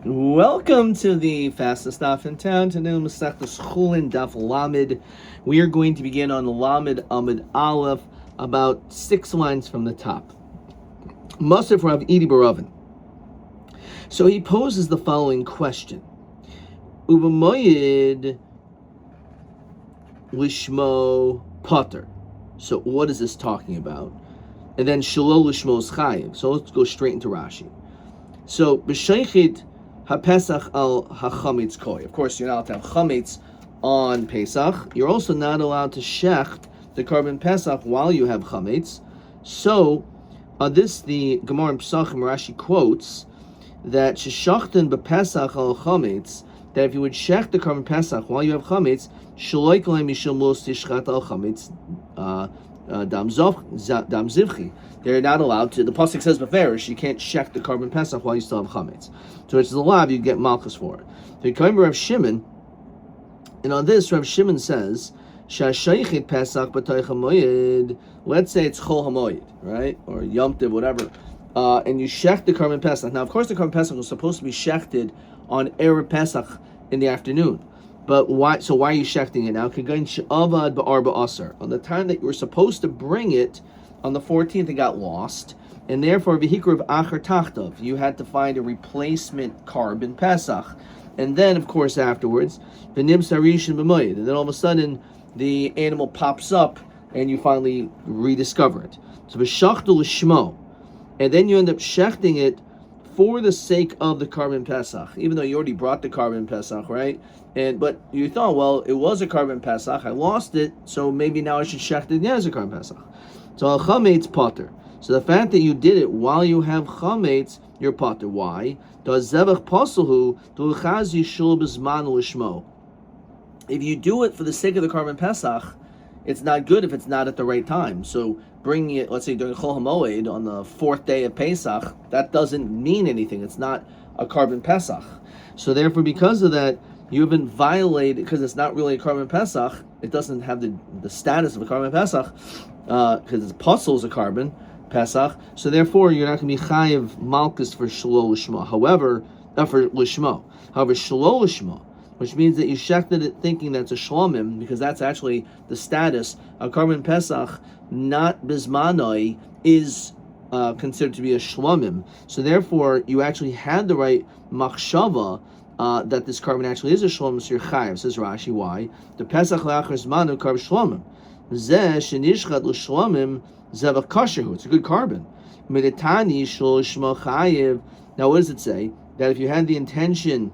Welcome to the fastest daf in town. Today, Masechtas Chulin Daf Lamed. We are going to begin on the Lamed Amid Aleph, about 6 lines from the top. Masef Rav Idi Baravin. So he poses the following question: Uvamoyed Lishmo Potter. So what is this talking about? And then Shalol Lishmo's Chayiv. So let's go straight into Rashi. So B'Sheichit HaPesach al HaChametz Koi. Of course, you're not allowed to have chametz on Pesach. You're also not allowed to shecht the carbon Pesach while you have chametz. So, the Gemara in Pesachim Rashi quotes that Sheshachten BePesach al chametz, that if you would shecht the carbon Pesach while you have chametz, Shaloi Kalei Mishum Los Tishchat al chametz Dam Zivchi. They're not allowed to. The pasuk says beferish, you can't check the carbon pesach while you still have chametz. So it's the law, you get malchus for it. The Yomi Rav Shimon, and on this Rav Shimon says, Shashaychit pesach b'toich hamoyed. Let's say it's chol hamoyed, right, or yom tiv, whatever, and you shecht the carbon pesach. Now, of course, the carbon pesach was supposed to be shechted on erev pesach in the afternoon. But why? So why are you shechting it now? On the time that you were supposed to bring it, on the 14th, it got lost, and therefore v'hikruv acher tachtav, you had to find a replacement carbon pesach, and then of course afterwards v'nim sarishin b'moyed, and then all of a sudden the animal pops up, and you finally rediscover it. So v'shachtu l'shmo, and then you end up shechting it for the sake of the carbon pesach, even though you already brought the carbon pesach, right? But you thought, well, it was a carbon pesach, I lost it, so maybe now I should shecht it as a carbon pesach. So al chametz potter. So the fact that you did it while you have chametz, you're potter. Why? If you do it for the sake of the carbon pesach, it's not good if it's not at the right time. So bringing it, let's say during Chol HaMoed on the 4th day of Pesach, that doesn't mean anything. It's not a carbon pesach. So therefore, because of that, you have been violated, because it's not really a carbon pesach. It doesn't have the status of a carbon pesach, because it's puzzles a carbon pesach. So therefore, you're not going to be chayiv malchus for shalol lishma. However, for lishma. However, shalol lishma, which means that you shechted it thinking that's a shlomim, because that's actually the status. A carbon pesach, not bismanoi, is considered to be a shlomim. So therefore, you actually had the right machshava that this carbon actually is a shlomim, so you're chayiv. Says Rashi, why? The pesach le'achar zmanu karb shlomim. Zeh shenishchat l'shlomim zevach kasherhu. It's a good carbon. Meditani shlo shmo chayiv. Now, what does it say? That if you had the intention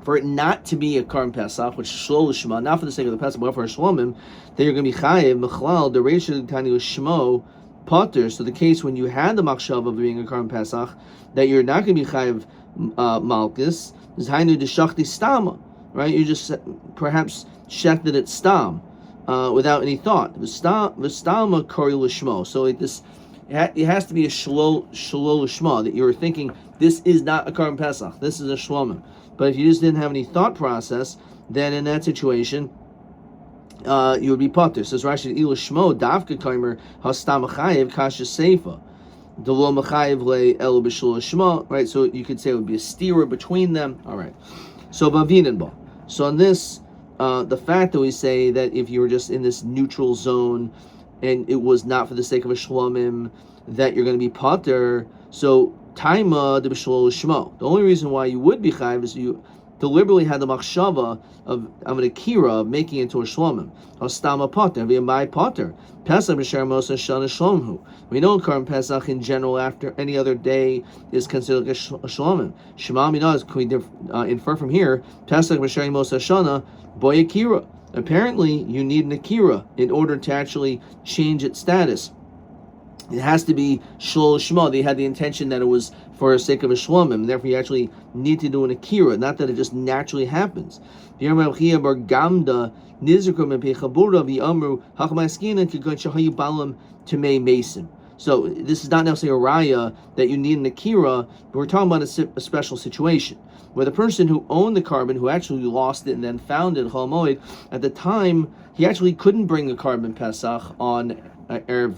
for it not to be a carbon pesach, which shlo l'shma, not for the sake of the pesach, but for a shlomim, then you're going to be chayiv mechlal the reisha tani l'shmo potter. So the case when you had the machshav of being a carbon pesach, that you're not going to be chayiv malchus, is hainu deshachti stama, right? You just perhaps shechted it stam without any thought. V'stama kori l'shmo. So it has to be a shlo l'shma, that you were thinking this is not a carbon pesach, this is a shlomim. But if you just didn't have any thought process, then in that situation, you would be potter. Says Rashi, ilu shmo davka kaimer hastam chayiv kasha seifa. Delo machayiv le el b'shul shmo. Right, so you could say it would be a steerer between them. All right. So bavinenba. So on this, the fact that we say that if you were just in this neutral zone and it was not for the sake of a shlomim, that you're going to be potter. So taima de b'shul shmo. The only reason why you would be chayiv is you deliberately had the machshava of an akira, of making it into a shlomim. Hastama potter, via my potter. Pesach b'sher mosa shana shlomhu. We know carbon pesach in general after any other day is considered like a shlomim. Shema minaz, can we infer from here? Pesach b'sher mosa shana boy akira. Apparently, you need an akira in order to actually change its status. It has to be shlol shma. They had the intention that it was for the sake of a shlomim, and therefore you actually need to do an akira, not that it just naturally happens. So this is not necessarily a raya that you need an akira, but we're talking about a special situation where the person who owned the carbon, who actually lost it and then found it, Chol Moed, at the time he actually couldn't bring a carbon pesach on erev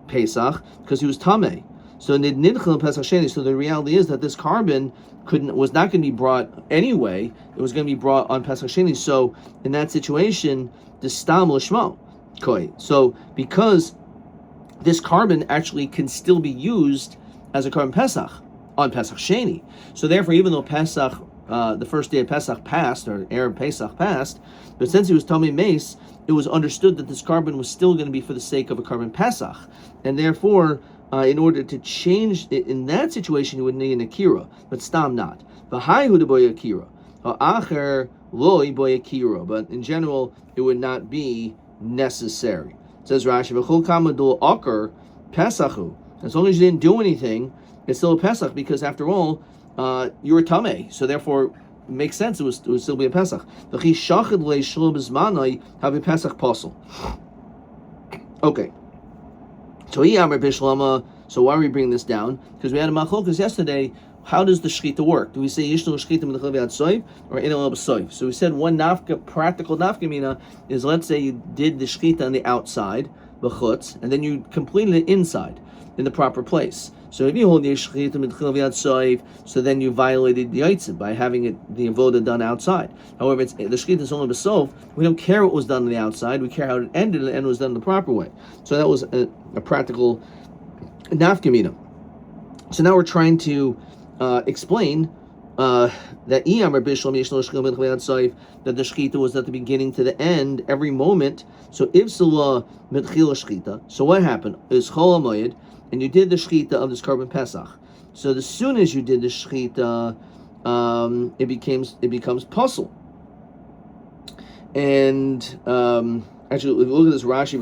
Pesach because he was tamei. So the reality is that this carbon was not going to be brought anyway. It was going to be brought on Pesach Sheni. So in that situation, the stam l'shmo koi. So because this carbon actually can still be used as a carbon Pesach on Pesach Sheni. So therefore, even though Pesach, the first day of Pesach passed, or Erev Pesach passed, but since it was Tamei Meis, it was understood that this carbon was still going to be for the sake of a carbon Pesach. And therefore, in order to change it in that situation, you would need an akira, but stam not. V'haihu deboy akira, ha'acher loy boy akira. But in general, it would not be necessary. It says Rashi, v'chol kamadul akar pesachu. As long as you didn't do anything, it's still a Pesach, because after all, you're a tamei. So therefore, it makes sense. It would still be a Pesach. V'chi shachid le shlo b'zmanai have a Pesach posel. Okay. So why are we bringing this down? Because we had a machlokas yesterday. How does the shechita work? Do we say yishlo shechita m'dechel v'yad soif or inel b'soif? So we said one practical nafkamina is, let's say you did the shechita on the outside, b'chutz, and then you completed it inside, in the proper place. So if you hold the shechita m'dechel v'yad soif, so then you violated the yitzim by having the avoda done outside. However, the shechita is only b'sof. We don't care what was done on the outside. We care how it ended, and it was done the proper way. So that was a practical nafkamina. So now we're trying to explain that that the shechita was at the beginning to the end, every moment. So if salah mitchila shechita, so what happened is chol hamoyed, and you did the shechita of this carbon pesach. So as soon as you did the shechita, it becomes puzzle. And actually, if you look at this Rashi,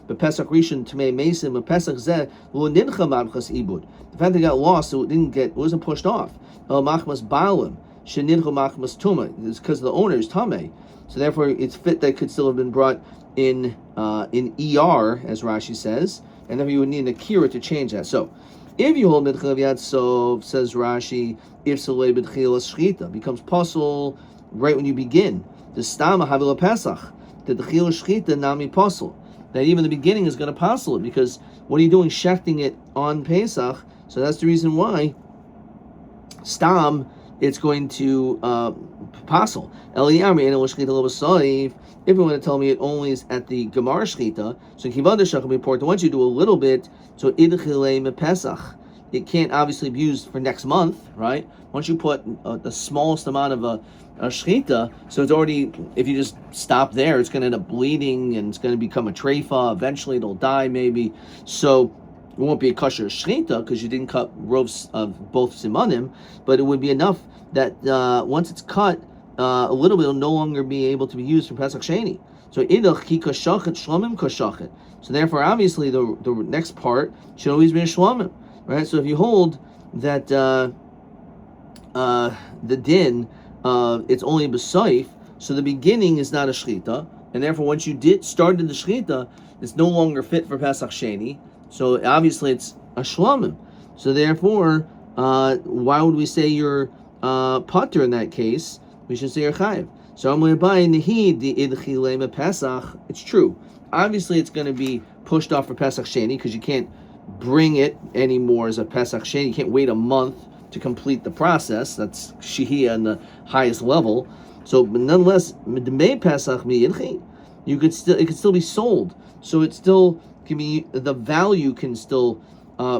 but Pesach Rishon Tamei Mesim, but Pesach Zeh lo nincha mabchas ibud. The fact that it got lost, so it wasn't pushed off. Machmas balim shenincha machmas tuma. It's because the owner is tamei. So therefore, it's fit that it could still have been brought in ER, as Rashi says, and then you would need an akira to change that. So if you hold mitchil yad sov, says Rashi, if salei b'tchila shchita becomes puzzle right when you begin. The stama havila pesach. That the chil shchita nami pasul, that even the beginning is going to pasul it, because what are you doing shechting it on Pesach? So that's the reason why stam it's going to pasul. If you want to tell me it only is at the gemar shchita, so kivada shachal be important. Once you do a little bit, so idchilei me Pesach, it can't obviously be used for next month, right? Once you put the smallest amount of a shechita, so it's already, if you just stop there, it's going to end up bleeding and it's going to become a treifa. Eventually it'll die maybe. So it won't be a kosher shechita because you didn't cut rovs of both simanim, but it would be enough that once it's cut, a little bit will no longer be able to be used for Pesach Sheni. So idach ki kashachet shlomim kashachet. So therefore, obviously, the next part should always be a shlomim, right? So if you hold that the din, it's only b'saif, so the beginning is not a shechita, and therefore once you started the shechita, it's no longer fit for Pesach Sheni. So obviously it's a shlomim. So therefore, why would we say you're pater in that case? We should say you're chayiv. So I'm going to buy nehid the idchilema Pesach. It's true. Obviously, it's going to be pushed off for Pesach Sheni because you can't bring it anymore as a Pesach Sheni. You can't wait a month to complete the process. That's shihiyah on the highest level. So, but nonetheless, Medmei Pesach mi it could still be sold. So it still can be, the value can still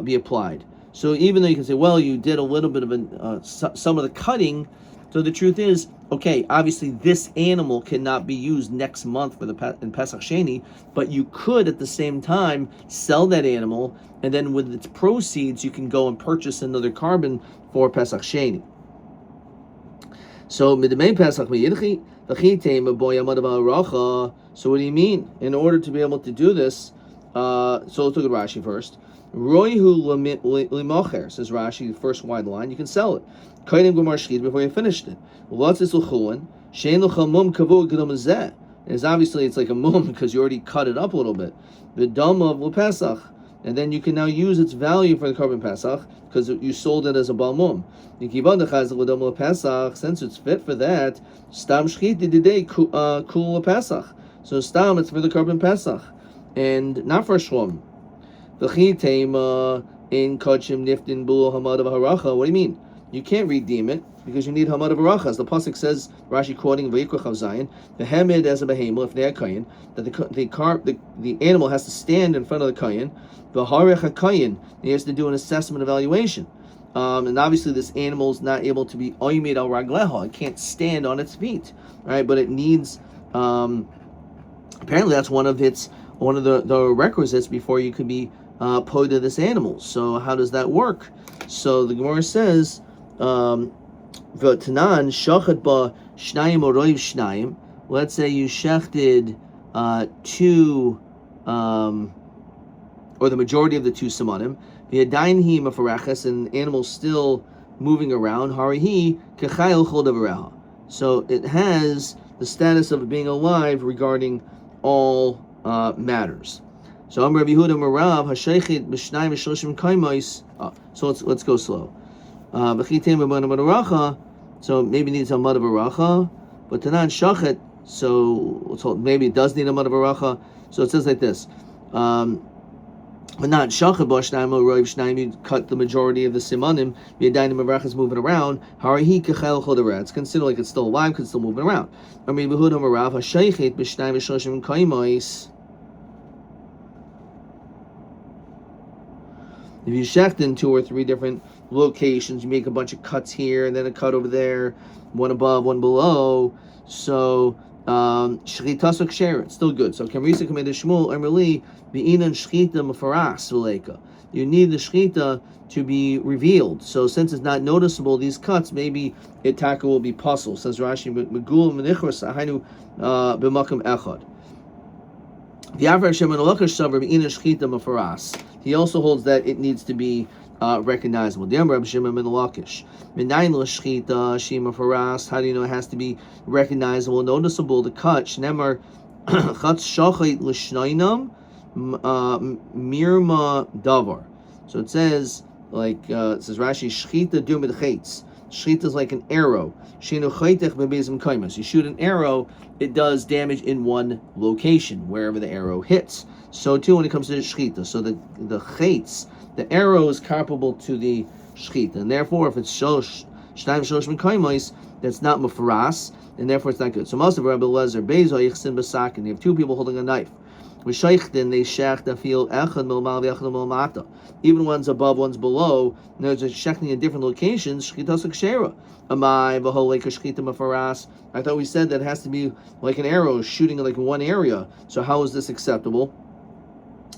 be applied. So even though you can say, well, you did a little bit of some of the cutting. So the truth is, okay, obviously this animal cannot be used next month for in Pesach Sheni, but you could at the same time sell that animal, and then with its proceeds you can go and purchase another carbon for Pesach Sheni. So midmei Pesach miyidchi v'chitei boy amad ba'aracha. So what do you mean? In order to be able to do this, so let's look at Rashi first. Roihu limocher, says Rashi, the first wide line, you can sell it. Kaidim gomar shchit before you finished it. Lotzis l'chulin, shein l'chamum kavu gedom zeh. And obviously it's like a mum because you already cut it up a little bit. The dam of l'pesach, and then you can now use its value for the carbon pesach because you sold it as a balmum. Since it's fit for that, stam shchit didei kul l'pesach. So stam, it's for the carbon pesach and not for a shlom. In kachim niftin bulu hamad of haracha. What do you mean? you can't redeem it because you need hamad of baracha. As the pasuk says, Rashi quoting Vayikra Chav Zayin, the hamid as a behemah if they're kayin, that the animal has to stand in front of the kayin, the harech kayin, he has to do an assessment evaluation. And obviously this animal is not able to be oimid al ragleha. It can't stand on its feet, right? But it needs, apparently that's one of the requisites before you could be po to this animal. So how does that work? So the Gemara says, V'tanan shachat ba shnayim or roiv shnayim. Let's say you shechted two, or the majority of the two simonim. V'yadayin hi mafarachas, and the animal's still moving around. Harihi kechayil chol davareha. So it has the status of being alive regarding all matters. So Amar Rabbi Yehuda Marav Hashaychit b'shnayim v'shloshim kaimos. So let's go slow. B'chitem b'mana b'aracha. So maybe it needs a mud of baracha, but tanan shachet. So maybe it does need a mud of baracha. So it says like this. But not shachet b'shnayim or roiv shnayim. You cut the majority of the simanim. V'yadayim b'aracha is moving around. Harihi kechayil chol davareha. It's considered like it's still alive because it's still moving around. Amar Rabbi Yehuda Marav Hashaychit b'shnayim v'shloshim kaimos. If you shecht in 2 or 3 different locations, you make a bunch of cuts here and then a cut over there, one above, one below. So shchita share, it's still good. So Kamrisa Kameda Shmuel Emrli Bi'inan Shchita Mafaras V'leika. You need the shchita to be revealed. So since it's not noticeable, these cuts, maybe itaka will be puzzle. Says Rashi Megul Menichros Ahainu B'makam Echad. He also holds that it needs to be recognizable. How do you know it has to be recognizable, noticeable? The cut shnemar chatz l'shnainam mirma davar. So it says it says Rashi shchita dumid chaitz. Shchita is like an arrow. You shoot an arrow, it does damage in one location, wherever the arrow hits. So too when it comes to the shchita. So the chaitz, the arrow is comparable to the shchita. And therefore, if it's shnayim shloshim kaimos, that's not mafaras, and therefore it's not good. So most of Rabbi Lezer, Bezo, Yichsin Basak, and they have 2 people holding a knife. With Sheikhtin, they shechta feel echad milmal v'echad milmata. Even one's above, one's below. And there's a shechting in different locations. Shchita sakshera. Amai v'holei kashchita mafaras. I thought we said that it has to be like an arrow shooting like one area. So how is this acceptable?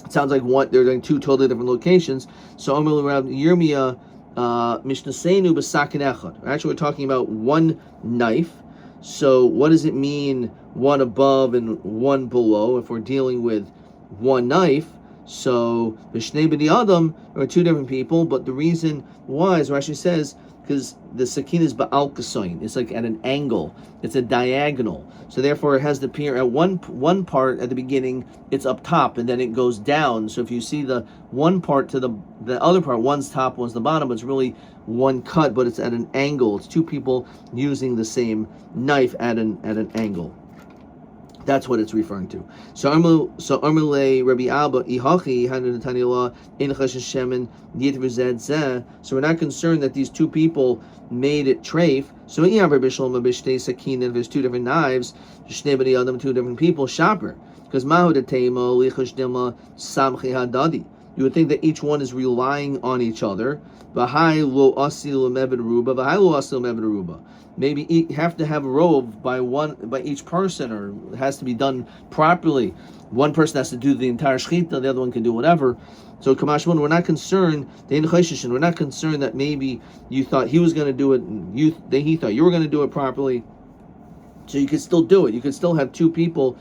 It sounds like they're doing 2 totally different locations. So Amar Rabbi Yirmiyah Mishnasenu b'sakin echad. Actually, we're talking about one knife. So what does it mean, one above and one below, if we're dealing with one knife? So Vishnei b'di Adam are 2 different people, but the reason why, as Rashi says, because the sakin is ba'al kasoin, it's like at an angle, it's a diagonal. So therefore it has to appear at one part at the beginning, it's up top, and then it goes down. So if you see the one part to the other part, one's top, one's the bottom, it's really one cut, but it's at an angle. It's 2 people using the same knife at an angle. That's what it's referring to. So Amrle Rabbi Abba Ihachi Hanu Netanyalah in Chashem Yitvezed Zeh. So we're not concerned that these 2 people made it treif. So if there's 2 different knives, 2 different people, shaper. Because Mahu Detema Lichashdema Samchi Hadadi. You would think that each one is relying on each other. Maybe you have to have a robe by each person, or it has to be done properly. One person has to do the entire shechita, the other one can do whatever. So Kamashmun, we're not concerned. We're not concerned that maybe you thought he was going to do it, and he thought you were going to do it properly. So you could still do it. You could still have 2 people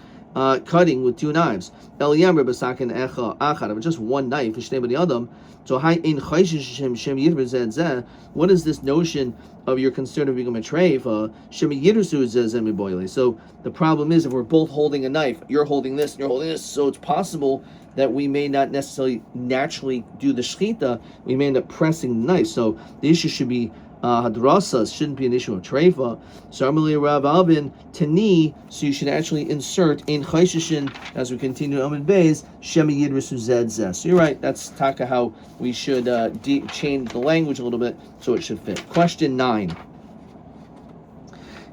cutting with 2 knives. Just one knife. So what is this notion of your concern of becoming a treif? So the problem is, if we're both holding a knife, you're holding this and you're holding this, so it's possible that we may not necessarily naturally do the shechita, we may end up pressing the knife. So the issue should be hadrasas shouldn't be an issue of treifa. So Amalei Rav Alvin Tani. So you should actually insert in chayshishin as we continue Amid Beis Shemi Yidrisu Zed Zeh. So you're right. That's taka how we should change the language a little bit so it should fit. Question 9.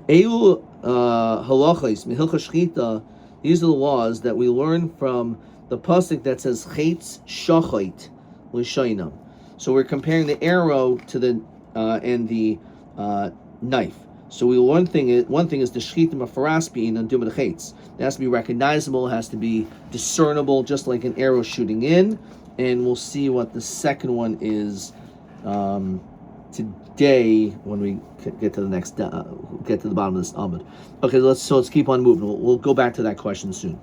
Eilu halachos mihilcha shchita. These are the laws that we learn from the pasuk that says chetz shachait l'shaynam. So we're comparing the arrow to the and the knife. So one thing is the shchita mafaras being on dumah chetz. It has to be recognizable. It has to be discernible, just like an arrow shooting in. And we'll see what the second one is today when we get to the next get to the bottom of this amud. Okay, let's keep on moving. We'll go back to that question soon.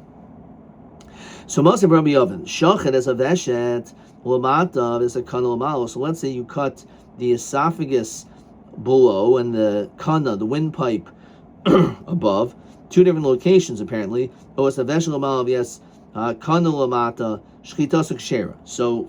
So most of Rabbi Yovan shochet as a veshet lamata is a kana lamalo. So let's say you cut the esophagus below and the kana, the windpipe above, two different locations apparently. Oh, it's a veshet lamalo. Yes, kana lamata shchita sukshera. So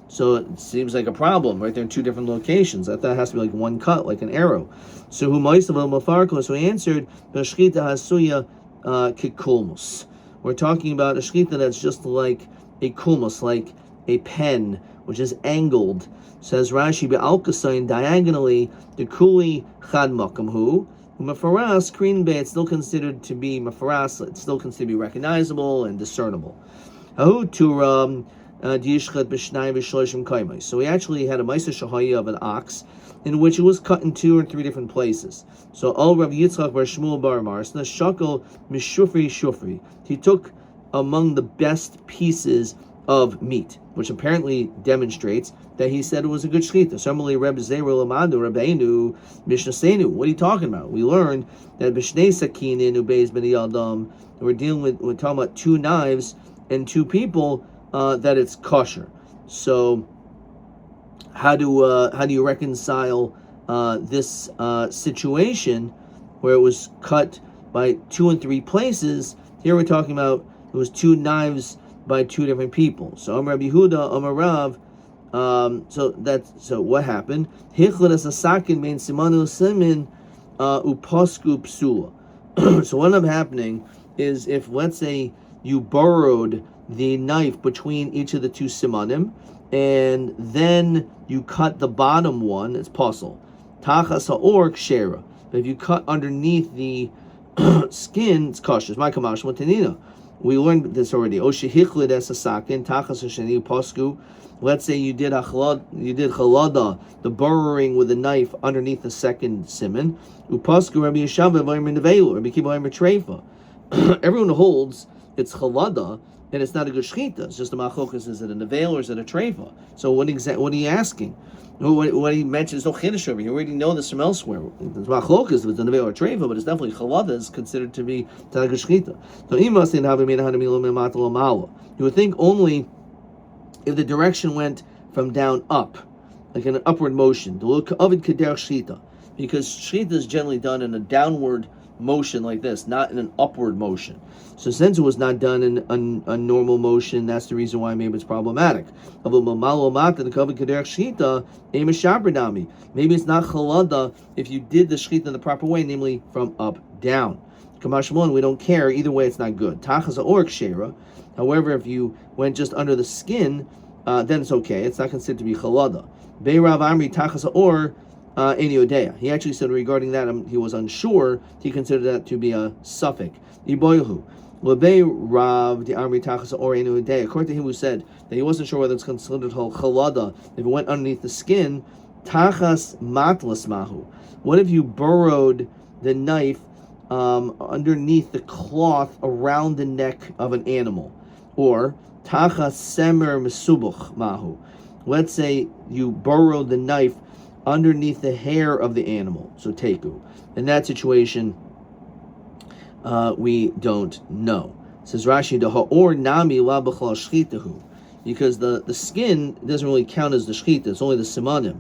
so it seems like a problem, right? They're in two different locations. I thought it has to be like one cut, like an arrow. So who mafarko? So he answered, "Shchita hasuya kikulmus." We're talking about a shchita that's just like a kulmus, like a pen, which is angled. Says Rashi, be'alkasayin diagonally, the kuli chad makamhu. Mafaras, green bay, it's still considered to be mafaras. It's still considered to be recognizable and discernible. Ahu turam. So we actually had a Maisa Shahaya of an ox in which it was cut in 2 or 3 different places. So Al Rav Yitzchak Bar Shmuel Bar Marsna Shakel Mishufri Shufri. He took among the best pieces of meat, which apparently demonstrates that he said it was a good shechita. Similarly, Reb Zera Lamadu Rabbeinu Mishnasenu. What are you talking about? We learned that Bishnei Sakinin Ubeis B'nei Adam. We're talking about 2 knives and 2 people. That it's kosher. So how do you reconcile this situation where it was cut by 2 and 3 places? Here we're talking about it was 2 knives by 2 different people. So Amar Rabbi Yehuda, Amar Rav. So what happened? So what ended up happening is if, let's say, you borrowed the knife between each of the 2 simanim, and then you cut the bottom one, it's pasul. Tachas ha'or kshera. But if you cut underneath the skin, it's kosher. My kamash motanina. We learned this already. Oshichlit es asakin tachas hasheni posku. Let's say you did chalada, the burrowing with a knife underneath the second siman. Upasku Rabbi Yeshava v'ayim nevelu. Rabbi Kiva v'ayim treifa. Everyone holds it's chalada, and it's not a good shechita. It's just a machokas. Is it a nevel or is it a treifa? So what are you asking? What he mentions no chiddush over here. We already know this from elsewhere. It's machokas if it's a nevel or a treifa, but it's definitely chalada is considered to be not a good shechita. So you would think only if the direction went from down up, like in an upward motion. Because shechita is generally done in a downward motion like this, not in an upward motion. So since it was not done in a normal motion, that's the reason why maybe it's problematic. Maybe it's not chalada if you did the shechita in the proper way, namely from up down. We don't care. Either way, it's not good. However, if you went just under the skin, then it's okay. It's not considered to be chalada. He actually said regarding that he was unsure. He considered that to be a suffix. According to him, who said that he wasn't sure whether it's considered chalada if it went underneath the skin. Tachas matlas mahu. What if you burrowed the knife underneath the cloth around the neck of an animal? Or tachas semer mesubuch mahu. Let's say you burrowed the knife underneath the hair of the animal. So teku. In that situation, we don't know. It says Rashi, the ha'or nami la b'chal shchitahu, because the skin doesn't really count as the shchita. It's only the simanim.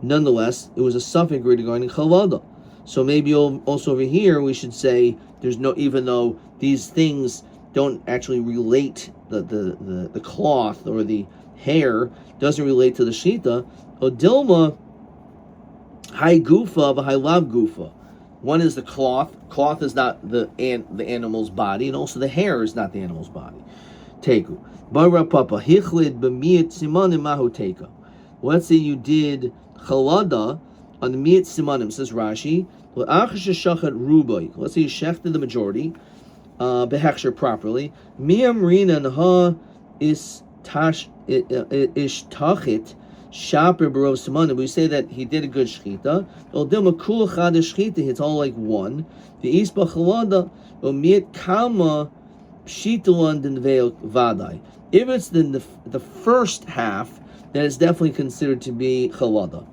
Nonetheless, it was a suffix regarding chalada. So maybe also over here we should say there's no, even though these things don't actually relate, the cloth or the hair doesn't relate to the shchita. Odilma hai gufa v'hai lav gufa. One is the cloth. Cloth is not the animal's body, and also the hair is not the animal's body. Teku. Bara papa hichlid b'miat simanim mahu teka. Let's say you did chalada on the miat simanim, says Rashi. Let's say you shechted the majority, behechsher properly. Miamrina naha is tash ish tachit. Shaper barov simanim. We say that he did a good shechita. Oldilma kul chad shechita. It's all like one. The isba chalada miat kama pshitulan denveil vadai. If it's the first half, then it's definitely considered to be chalada.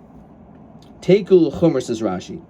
Teku l'chomer, says Rashi.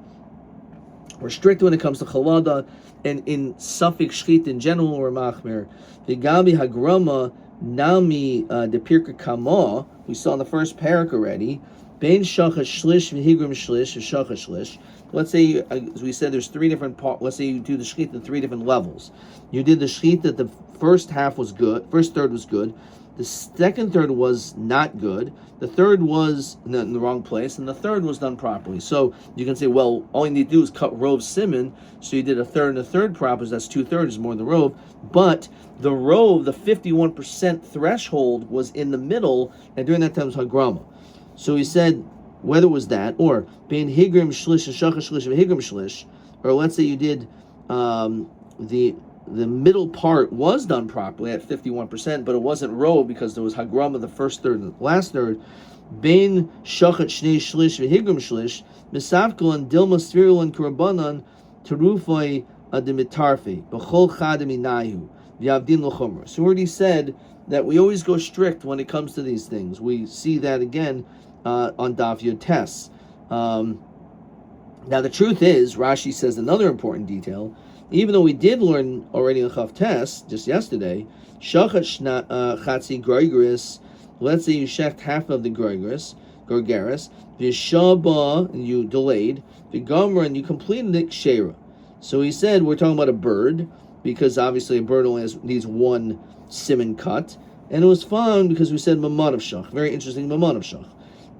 We're strict when it comes to chalada, and in suffix shchit in general, or machmer. The gabi hagrama nami de pirka kama. We saw in the first parak already. Bein shachash shlish v'higrim shlish shachash shlish. Let's say, as we said, there's three different parts. Let's say you do the shchit at three different levels. You did the shchit that the first half was good, first third was good. The second third was not good. The third was in the wrong place, and the third was done properly. So you can say, well, all you need to do is cut rove simon. So you did a third and a third proper. That's 2/3 is more than the rove. But the rove, the 51% threshold, was in the middle, and during that time it was hagrama. So he said, whether it was that, or being higrim shlish and shachar shlish and higrim shlish, or let's say you did the middle part was done properly at 51%, but it wasn't rove because there was hagrama the first third and the last third. Bein shachat shnei shlish v'higrim shlish misavkol and dilma svirul and karabanan terufai adimitarfe b'chol chadami nahu v'yavdin l'chomer. So we already said that we always go strict when it comes to these things. We see that again on Daf Yud Tes. Now the truth is, Rashi says another important detail. Even though we did learn already in Chav Tes just yesterday, shachat chatzi groigris. Let's say you shecht half of the groigris, v'shaba, and you delayed v'gomer, and you completed the kshera. So he said we're talking about a bird because obviously a bird only needs one siman cut, and it was fine because we said mamad of shach. Very interesting, mamad of shach.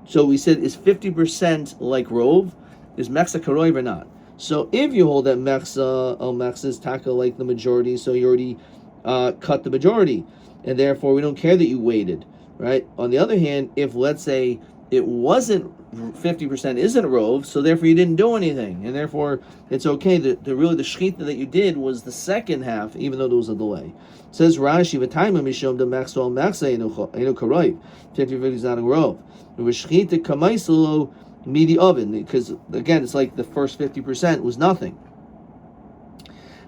So we said is 50% like rove, is mechsa karoiv or not? So if you hold that mechsa is taka like the majority, so you already cut the majority, and therefore we don't care that you waited, right? On the other hand, if let's say it wasn't 50% isn't rove, so therefore you didn't do anything, and therefore it's okay. The really the shechita that you did was the second half, even though there was a delay. It says Rashi, "V'taima mishom the mechsa enu karoiv." 50-50 is not a rove. V'shechita kamaiselo midi oven, because again it's like the first 50% was nothing.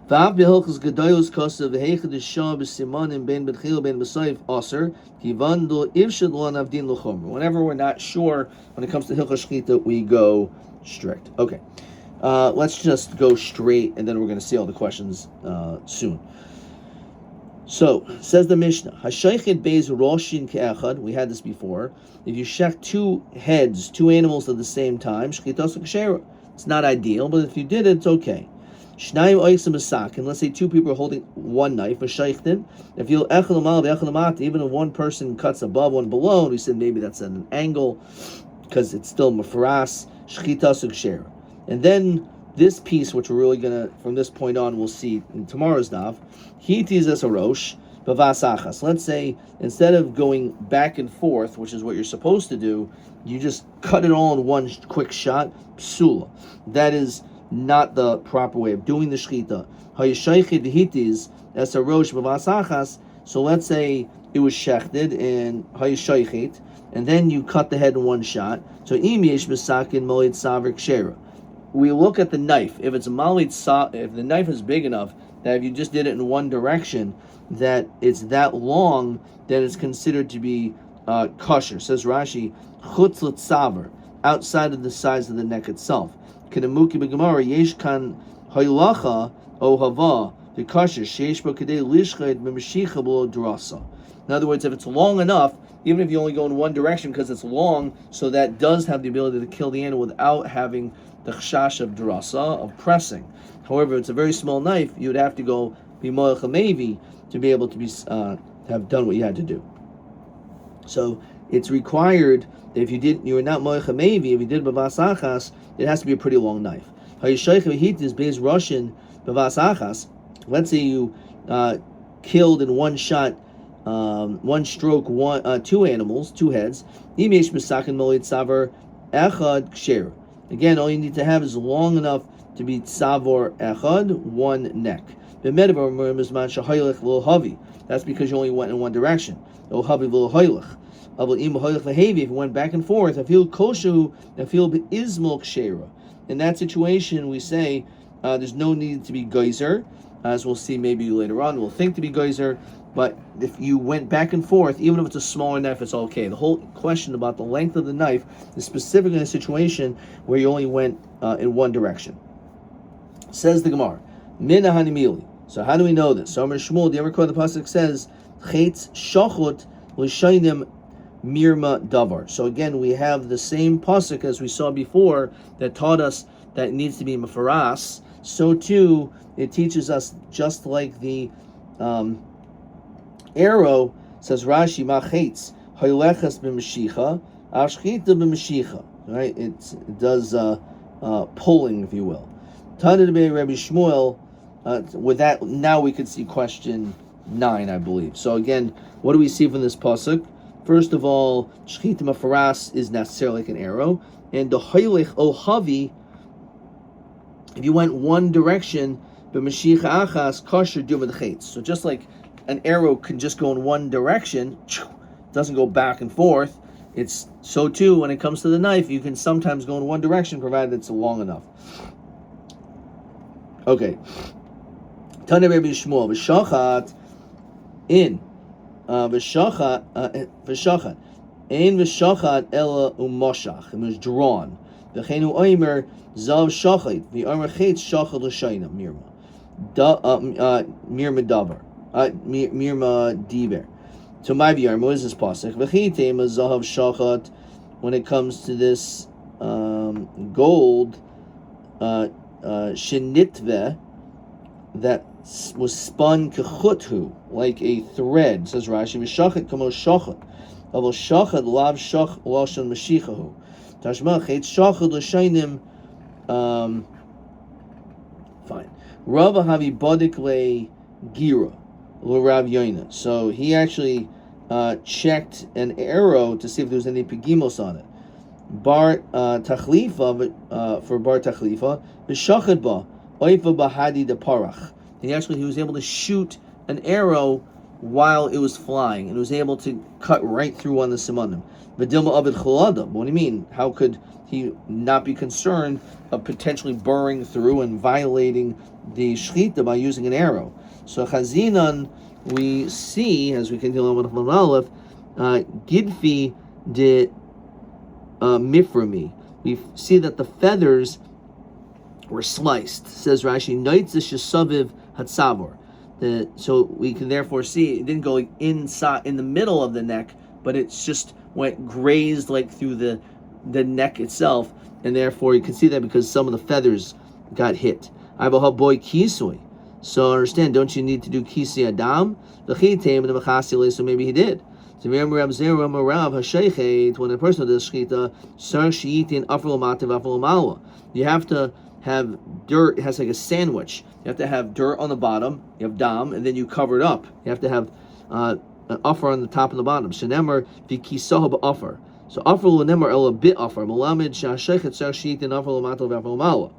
Whenever we're not sure when it comes to hilchos shchita, we go strict. Okay, let's just go straight, and then we're going to see all the questions soon. So, says the Mishnah, Hashaychid beis roshin ke'echad, we had this before. If you shech two heads, two animals at the same time, shchitas k'shera. It's not ideal, but if you did it, it's okay. Shnayim oisim asak, and let's say two people are holding one knife, v'shaychdim. If you'll echad l'mal v'echad l'mat, even if one person cuts above, one below, and we said maybe that's at an angle, because it's still mafaras, shchitas k'shera. And then this piece, which we're really gonna, from this point on, we'll see in tomorrow's daf. Hitis es a rosh, bavasachas. Let's say instead of going back and forth, which is what you're supposed to do, you just cut it all in one quick shot. Psula. That is not the proper way of doing the shchita. Hayashaychid hitis es a rosh bavasachas. So let's say it was shechted and hayashaychid, and then you cut the head in one shot. So im yesh besakin moed saver kshera. We look at the knife. If it's a malit if the knife is big enough that if you just did it in one direction, that it's that long, then it's considered to be kosher. Says Rashi, chutz l'tzaver, outside of the size of the neck itself. Kenemuki b'gemara yesh kan haylacha o hava the kosher sheish bo kadei lishchad b'mashicha b'lo drasa. In other words, if it's long enough, even if you only go in one direction because it's long, so that does have the ability to kill the animal without having the chashash of drasa, of pressing. However, if it's a very small knife, you would have to go b'moach hamevi to be able to be have done what you had to do. So it's required that if you were not moicha mevi, if you did bavas achas, it has to be a pretty long knife. Is based Russian bavas achas. Let's say you killed in one shot, one stroke, two animals, two heads. Again, all you need to have is long enough to be tzavor echad, one neck. That's because you only went in one direction. If you went back and forth, in that situation, we say there's no need to be geyser, as we'll see maybe later on. We'll think to be geyser, but if you went back and forth, even if it's a smaller knife, it's okay. The whole question about the length of the knife is specifically in a situation where you only went in one direction. Says the Gemara, Mina Hanimili. So how do we know this? So Amar Shmuel, the Amar the pasuk says, Chetz shachot l'shaynim mirma davar. So again, we have the same pasuk as we saw before that taught us that it needs to be mafaras. So too, it teaches us just like the arrow, says Rashi, ma chetz haylechas b'mashicha, ashchita b'mashicha. Right? It does pulling, if you will. Tana de Rabbi Shmuel. With that, now we could see question 9, I believe. So again, what do we see from this pasuk? First of all, shchita mafaras is necessarily like an arrow, and the hoylech ohavi, if you went one direction, b'mashicha achas kosher duvad chetz. So just like an arrow can just go in one direction, doesn't go back and forth. It's so too when it comes to the knife, you can sometimes go in one direction provided it's long enough. Okay. Tana Rabbi Shmuel, v'shachat in v'shachat ein v'shachat ela u'moshach. It was drawn. V'cheinu oimer zav shachat v'omer chetz shachat l'shayna mirma mirma davar mirma diber. So my v'yarm, what is this pasuk? V'chitem zav shachat. When it comes to this gold shenitve that was spun kechuthu, like a thread, says Rashi, v'shachat kamo shachat, avol shachat lav shach lashon mashichahu. Tashma chetz shachat l'shaynim. Fine. Rav havi badik le gira l'Rav Yoina. So he actually checked an arrow to see if there was any pegimos on it. Bar tachlifa for bar tachlifa v'shachat ba oifa bahadi de parach. He was able to shoot an arrow while it was flying, and was able to cut right through one of the simanim. V'dilma avid choladam. What do you mean? How could he not be concerned of potentially burrowing through and violating the shchita by using an arrow? So chazinan, we see, as we continue on with Aleph, gidfi de miframi. We see that the feathers were sliced. Says Rashi, Noitz shesaviv hatzavor. So we can therefore see it didn't go inside in the middle of the neck, but it's just went grazed like through the neck itself, and therefore you can see that because some of the feathers got hit. I have a boy kisui. So understand, don't you need to do kisi adam? The chitem and the machasile, so maybe he did. So remember Rav Zera Rav Hashaychet, when a person does shchita, sar shiitin afro mativ afro malwa. You have to have dirt. It has like a sandwich. You have to have dirt on the bottom. You have dam, and then you cover it up. You have to have an offer on the top and the bottom. Shenemar v'kisaha ba'offer. So offer l'nemar el a bit offer. Malamid shashaychet sar shiitin afro mativ afro malwa.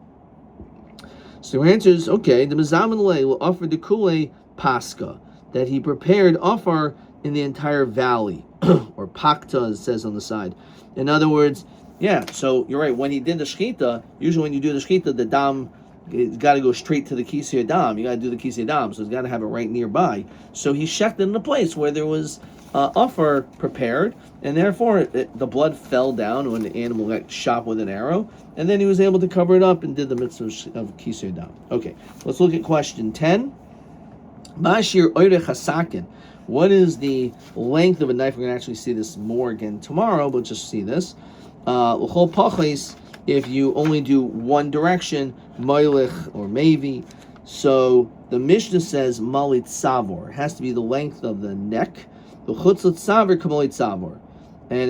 So the answer is okay. The mezamin lei will offer the kule pascha, that he prepared offer in the entire valley, or pakta, as it says on the side. In other words, yeah, so you're right. When he did the shchita, usually when you do the shchita, the dam, it's got to go straight to the kisei dam. You got to do the kisei dam, so it's got to have it right nearby. So he shecht in the place where there was offer prepared, and therefore the blood fell down when the animal got shot with an arrow, and then he was able to cover it up and did the mitzvah of kisei dam. Okay, let's look at question 10. Mashir oirech hasakin. What is the length of a knife? We're going to actually see this more again tomorrow, but just see this. If you only do one direction, moilich or maybe. So the Mishnah says malit savor. It has to be the length of the neck. And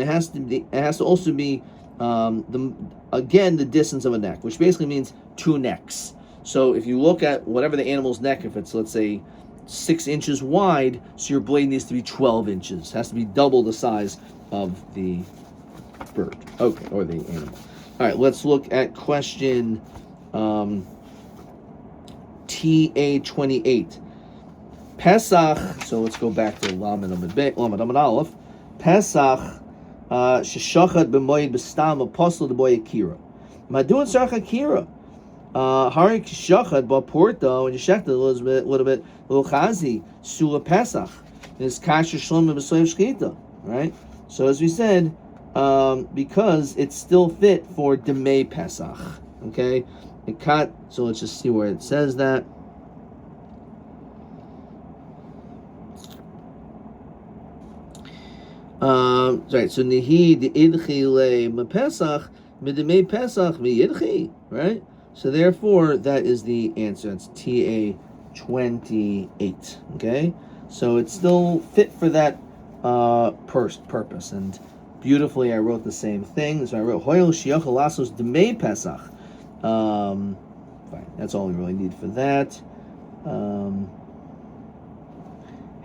it has to also be the distance of a neck, which basically means 2 necks. So if you look at whatever the animal's neck, if it's, let's say, 6 inches wide, so your blade needs to be 12 inches. It has to be double the size of the bird. Okay, or the animal. All right, let's look at question TA28. Pesach, so let's go back to Lamed Amud Aleph. Pesach, sheshachad b'moed b'stam apostle d'boy akira. Maduan sarach akira. Harik shachad b'porta, when you shechted a little bit, chazi, sula Pesach. Is kasher shlom b'soyev shchita, right? So as we said, because it's still fit for Demei Pesach, okay? It cut, so let's just see where it says that. Right, so Nihi the idchi le Pesach midemei Pesach miyidchi, right? So therefore, that is the answer. It's TA28. Okay, so it's still fit for that purpose. And beautifully, I wrote the same thing. So I wrote Hoyel Shiach Lasos Demei Pesach. Fine, that's all we really need for that.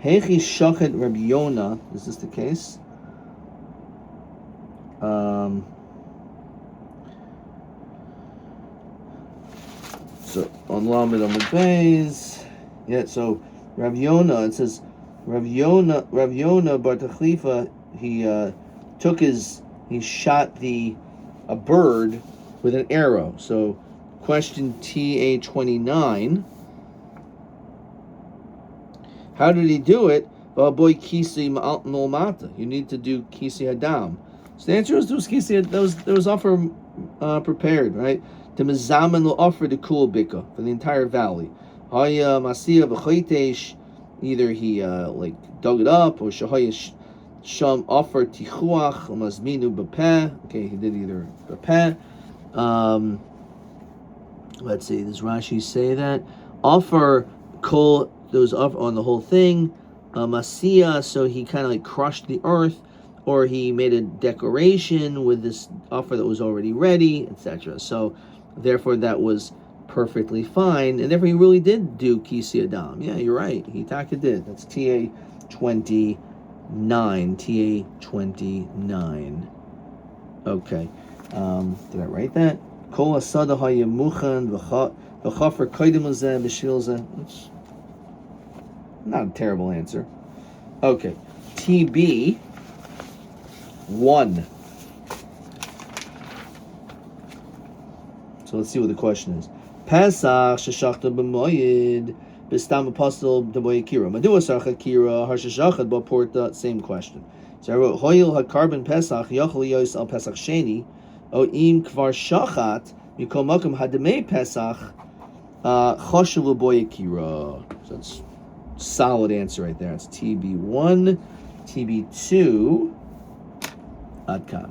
Hechi Shachet Rabbi Yona. Is this the case? So on Lamed Amud Beis, yeah. So Rav Yona, it says Rav Yona Bar Tachlifa, he shot a bird with an arrow. So question TA29. How did he do it? Boy kisi mata. You need to do kisi hadam. So the answer is there was kisi. There was offer prepared, right? The mezaman will offer the kul bika for the entire valley. Haya masiya v'choitesh. Either he dug it up, or shahaya sham offer tichuach mazminu b'peh. Okay, he did either b'peh. Let's see. Does Rashi say that offer kol? Those up on the whole thing, Masiya, so he kind of crushed the earth, or he made a decoration with this offer that was already ready, etc. So, therefore, that was perfectly fine, and therefore he really did do Kisi Adam. Yeah, you're right. He taka did. That's TA29. TA29. Okay. Did I write that? Kol asada hayamuchan v'chafer kodim l'zeh b'shilzeh. Not a terrible answer. Okay. TB 1. So let's see what the question is. Pesach sheshachta b'moyed b'stam apostle d'boy akira. Madua sarach akira har sheshachad b'porta. Same question. So I wrote Hoyil hakarbon Pesach yochel yos al Pesach sheni o im kvar shachat mikol makom hademei Pesach choshev l'boy akira. So it's solid answer right there. It's TB1, TB2, Adkan.